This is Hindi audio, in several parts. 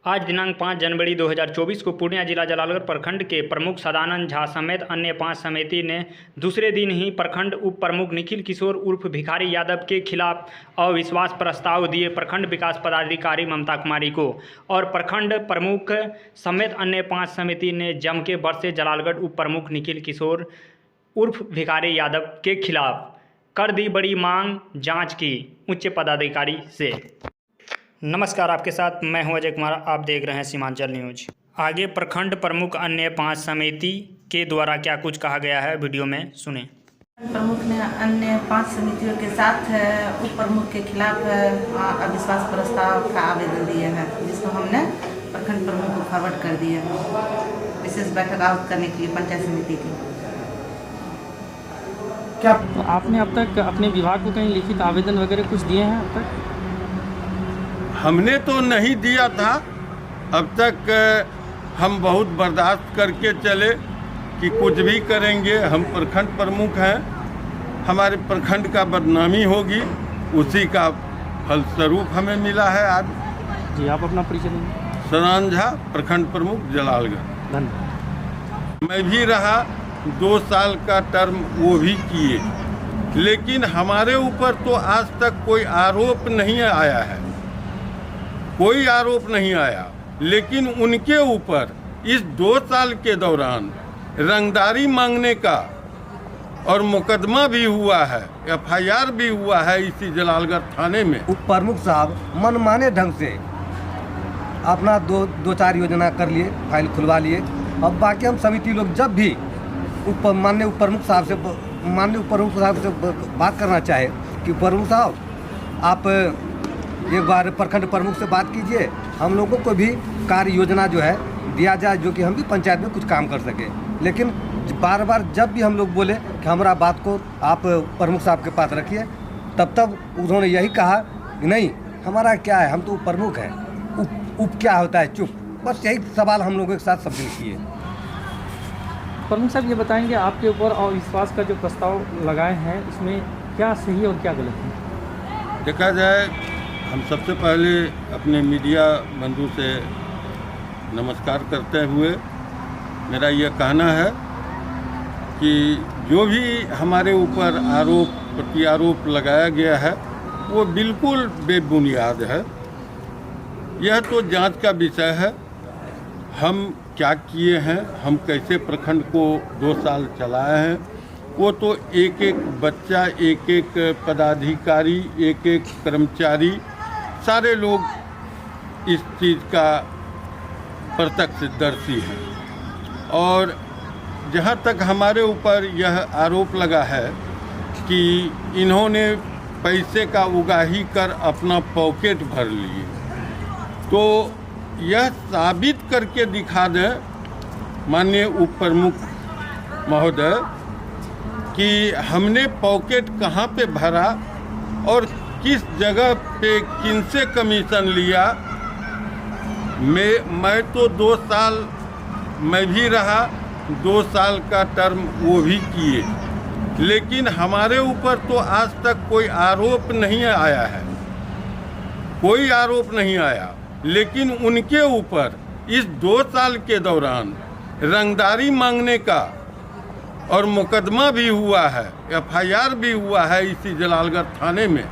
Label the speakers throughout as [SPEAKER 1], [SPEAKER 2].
[SPEAKER 1] आज दिनांक 5 जनवरी 2024 को पूर्णिया जिला जलालगढ़ प्रखंड के प्रमुख सदानंद झा समेत अन्य 5 समिति ने दूसरे दिन ही प्रखंड उप प्रमुख निखिल किशोर उर्फ भिखारी यादव के खिलाफ अविश्वास प्रस्ताव दिए प्रखंड विकास पदाधिकारी ममता कुमारी को और प्रखंड प्रमुख समेत अन्य 5 समिति ने जम के बरसे जलालगढ़ उप प्रमुख निखिल किशोर उर्फ भिखारी यादव के खिलाफ कर दी बड़ी मांग जांच की उच्च पदाधिकारी से। नमस्कार, आपके साथ मैं हूं अजय कुमार। आप देख रहे हैं सीमांचल न्यूज। आगे प्रखंड प्रमुख अन्य 5 समिति के द्वारा क्या कुछ कहा गया है, वीडियो में सुने।
[SPEAKER 2] प्रमुख ने अन्य 5 समितियों के साथ उप प्रमुख के खिलाफ अविश्वास प्रस्ताव का आवेदन दिया है, जिसको हमने प्रखंड प्रमुख को फॉरवर्ड कर दिया है विशेष बैठक आयोजित करने के लिए पंचायत समिति की।
[SPEAKER 3] क्या आपने अब तक अपने विभाग को कहीं लिखित आवेदन वगैरह कुछ दिए हैं? अब तक
[SPEAKER 4] हमने तो नहीं दिया था। अब तक हम बहुत बर्दाश्त करके चले कि कुछ भी करेंगे। हम प्रखंड प्रमुख हैं, हमारे प्रखंड का बदनामी होगी, उसी का फलस्वरूप हमें मिला है आज।
[SPEAKER 3] जी, आप अपना परिचय देंगे।
[SPEAKER 4] सदानंद झा, प्रखंड प्रमुख जलालगढ़।
[SPEAKER 3] धन्यवाद।
[SPEAKER 4] मैं भी रहा 2 साल का टर्म, वो भी किए, लेकिन हमारे ऊपर तो आज तक कोई आरोप नहीं आया है, कोई आरोप नहीं आया। लेकिन उनके ऊपर इस 2 साल के दौरान रंगदारी मांगने का और मुकदमा भी हुआ है, FIR भी हुआ है इसी जलालगढ़ थाने में।
[SPEAKER 5] उप प्रमुख साहब मनमाने ढंग से अपना 2-4 योजना कर लिए, फाइल खुलवा लिए। अब बाकी हम समिति लोग जब भी माननीय उप प्रमुख साहब से बात करना चाहे कि प्रमुख साहब आप एक बार प्रखंड प्रमुख से बात कीजिए, हम लोगों को भी कार्य योजना जो है दिया जाए, जो कि हम भी पंचायत में कुछ काम कर सके। लेकिन बार बार जब भी हम लोग बोले कि हमारा बात को आप प्रमुख साहब के पास रखिए, तब उन्होंने यही कहा कि नहीं, हमारा क्या है, हम तो प्रमुख हैं, उप क्या होता है, चुप। बस यही सवाल हम लोगों के साथ सबमिट किए।
[SPEAKER 3] प्रमुख साहब ये बताएंगे आपके ऊपर अविश्वास का जो प्रस्ताव लगाए हैं, इसमें क्या सही और क्या गलत है?
[SPEAKER 4] देखा जाए, हम सबसे पहले अपने मीडिया बंधु से नमस्कार करते हुए मेरा यह कहना है कि जो भी हमारे ऊपर आरोप प्रत्यारोप लगाया गया है वो बिल्कुल बेबुनियाद है। यह तो जांच का विषय है। हम क्या किए हैं, हम कैसे प्रखंड को 2 साल चलाए हैं, वो तो एक एक बच्चा, एक एक पदाधिकारी, एक एक कर्मचारी, सारे लोग इस चीज़ का प्रत्यक्षदर्शी हैं। और जहाँ तक हमारे ऊपर यह आरोप लगा है कि इन्होंने पैसे का उगाही कर अपना पॉकेट भर लिए, तो यह साबित करके दिखा दें माननीय उप प्रमुख महोदय कि हमने पॉकेट कहाँ पे भरा और किस जगह पे किनसे कमीशन लिया। मैं तो 2 साल मैं भी रहा, 2 साल का टर्म वो भी किए, लेकिन हमारे ऊपर तो आज तक कोई आरोप नहीं आया है, कोई आरोप नहीं आया। लेकिन उनके ऊपर इस 2 साल के दौरान रंगदारी मांगने का और मुकदमा भी हुआ है, FIR भी हुआ है इसी जलालगढ़ थाने में।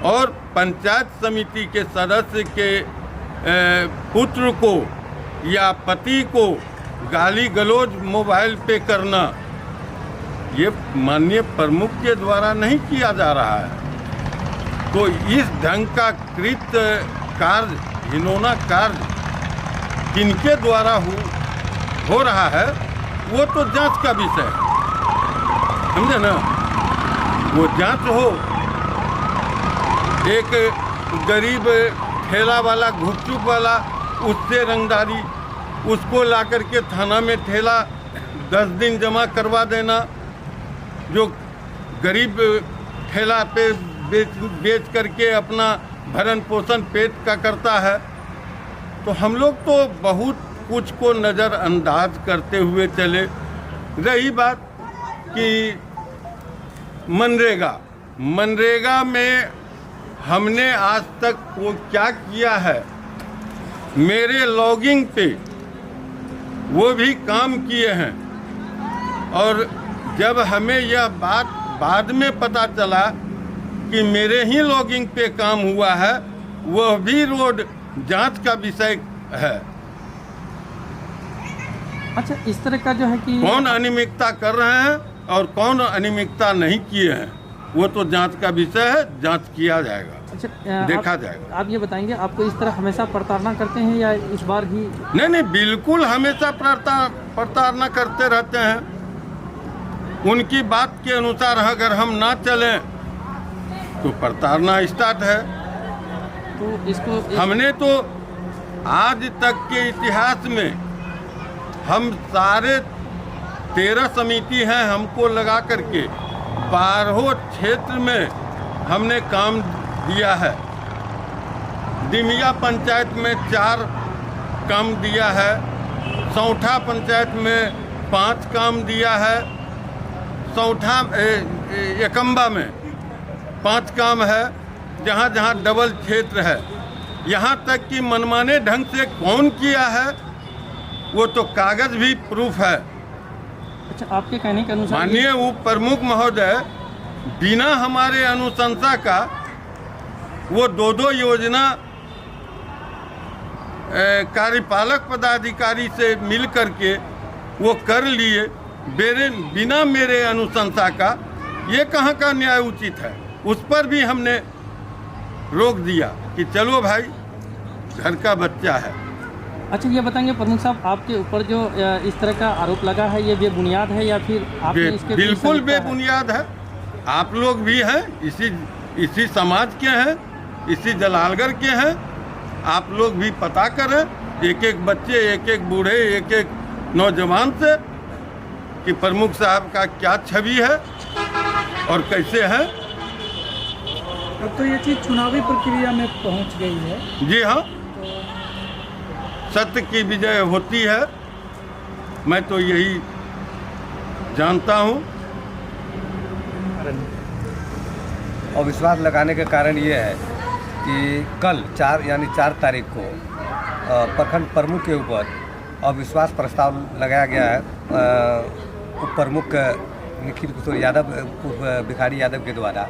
[SPEAKER 4] और पंचायत समिति के सदस्य के पुत्र को या पति को गाली गलौज मोबाइल पे करना, ये माननीय प्रमुख के द्वारा नहीं किया जा रहा है। तो इस ढंग का कृत्य कार्य, घिनौना कार्य किनके द्वारा हो रहा है, वो तो जांच का विषय है, समझे ना। वो जांच हो। एक गरीब ठेला वाला, घुपचुप वाला, उससे रंगदारी, उसको ला करके थाना में ठेला 10 दिन जमा करवा देना। जो गरीब ठेला पे बेच करके अपना भरण पोषण पेट का करता है। तो हम लोग तो बहुत कुछ को नज़रअंदाज करते हुए चले। रही बात कि मनरेगा में हमने आज तक वो क्या किया है, मेरे लॉगिंग पे वो भी काम किए हैं। और जब हमें यह बात बाद में पता चला कि मेरे ही लॉगिंग पे काम हुआ है, वह भी रोड जांच का विषय है।
[SPEAKER 3] अच्छा, इस तरह का जो है कि
[SPEAKER 4] कौन अनियमितता कर रहे हैं और कौन अनियमितता नहीं किए हैं, वो तो जांच का विषय है, जांच किया जाएगा।
[SPEAKER 3] अच्छा,
[SPEAKER 4] देखा जाएगा।
[SPEAKER 3] आप ये बताएंगे, आपको इस तरह हमेशा प्रताड़ना करते हैं या इस बार ही?
[SPEAKER 4] नहीं, बिल्कुल हमेशा प्रताड़ना करते रहते हैं। उनकी बात के अनुसार अगर हम ना चलें तो प्रताड़ना स्टार्ट है।
[SPEAKER 3] तो इसको
[SPEAKER 4] हमने तो आज तक के इतिहास में हम सारे 13 समिति हैं, हमको लगा करके 12 क्षेत्र में हमने काम दिया है। दिमिया पंचायत में 4 काम दिया है, सौठा पंचायत में 5 काम दिया है, सौठा एकम्बा में 5 काम है, जहाँ जहाँ डबल क्षेत्र है। यहाँ तक कि मनमाने ढंग से कौन किया है वो तो कागज भी प्रूफ है।
[SPEAKER 3] अच्छा, आपके कहने के अनुसार
[SPEAKER 4] माननीय उप प्रमुख महोदय बिना हमारे अनुशंसा का वो 2 योजना कार्यपालक पदाधिकारी से मिल करके वो कर लिए बिना मेरे अनुशंसा का। ये कहाँ का न्याय उचित है? उस पर भी हमने रोक दिया कि चलो भाई, घर का बच्चा है।
[SPEAKER 3] अच्छा, ये बताएंगे प्रमुख साहब, आपके ऊपर जो इस तरह का आरोप लगा है, ये बेबुनियाद है या फिर आपने इसके
[SPEAKER 4] बिल्कुल बेबुनियाद है। आप लोग भी हैं, इसी समाज के हैं, इसी जलालगढ़ के हैं। आप लोग भी पता करें, एक एक बच्चे, एक एक बूढ़े, एक एक नौजवान से कि प्रमुख साहब का क्या छवि है और कैसे है।
[SPEAKER 6] अब तो ये चीज़ चुनावी प्रक्रिया में पहुंच गई है।
[SPEAKER 4] जी हाँ, सत्य की विजय होती है, मैं तो यही जानता हूँ।
[SPEAKER 5] अविश्वास लगाने का कारण ये है कि कल 4 तारीख को प्रखंड प्रमुख के ऊपर अविश्वास प्रस्ताव लगाया गया है उप प्रमुख निखिल किशोर यादव, भिखारी यादव के द्वारा,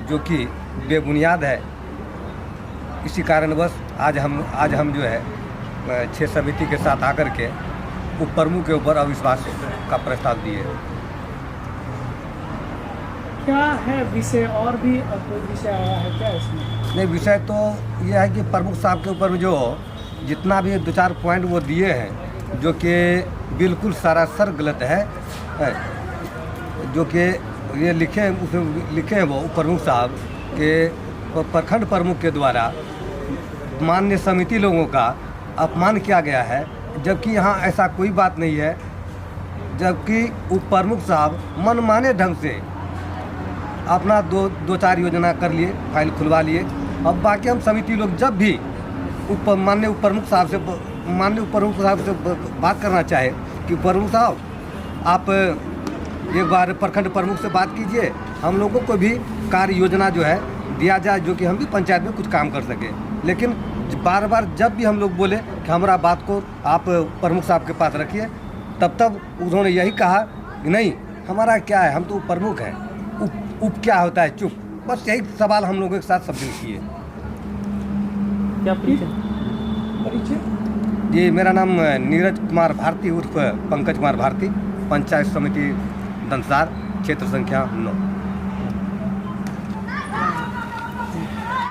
[SPEAKER 5] जो कि बेबुनियाद है। इसी कारणवश आज हम जो है 6 समिति के साथ आकर के उप प्रमुख के ऊपर अविश्वास का प्रस्ताव दिए।
[SPEAKER 6] क्या है विषय? और भी कोई विषय आया है क्या इसमें?
[SPEAKER 5] नहीं, विषय तो यह है कि प्रमुख साहब के ऊपर जो जितना भी 2-4 पॉइंट वो दिए हैं, जो कि बिल्कुल सरासर गलत है, जो कि ये लिखे हैं वो प्रमुख साहब के प्रखंड प्रमुख के द्वारा मान्य समिति लोगों का अपमान किया गया है, जबकि यहाँ ऐसा कोई बात नहीं है। जबकि उप प्रमुख साहब मनमाने ढंग से अपना 2-4 योजना कर लिए, फाइल खुलवा लिए। अब बाकी हम समिति लोग जब भी माननीय उप प्रमुख साहब से बात करना चाहे कि प्रमुख साहब आप एक बार प्रखंड प्रमुख से बात कीजिए, हम लोगों को भी कार्य योजना जो है दिया जाए, जो कि हम भी पंचायत में कुछ काम कर सकें। लेकिन बार बार जब भी हम लोग बोले कि हमारा बात को आप प्रमुख साहब के पास रखिए, तब उन्होंने यही कहा कि नहीं, हमारा क्या है, हम तो प्रमुख हैं, उप क्या होता है, चुप। बस यही सवाल हम लोगों के साथ सबसे किए।
[SPEAKER 3] क्या
[SPEAKER 6] परिचय?
[SPEAKER 5] जी, मेरा नाम नीरज कुमार भारती उर्फ पंकज कुमार भारती, पंचायत समिति दंसार, क्षेत्र संख्या 9।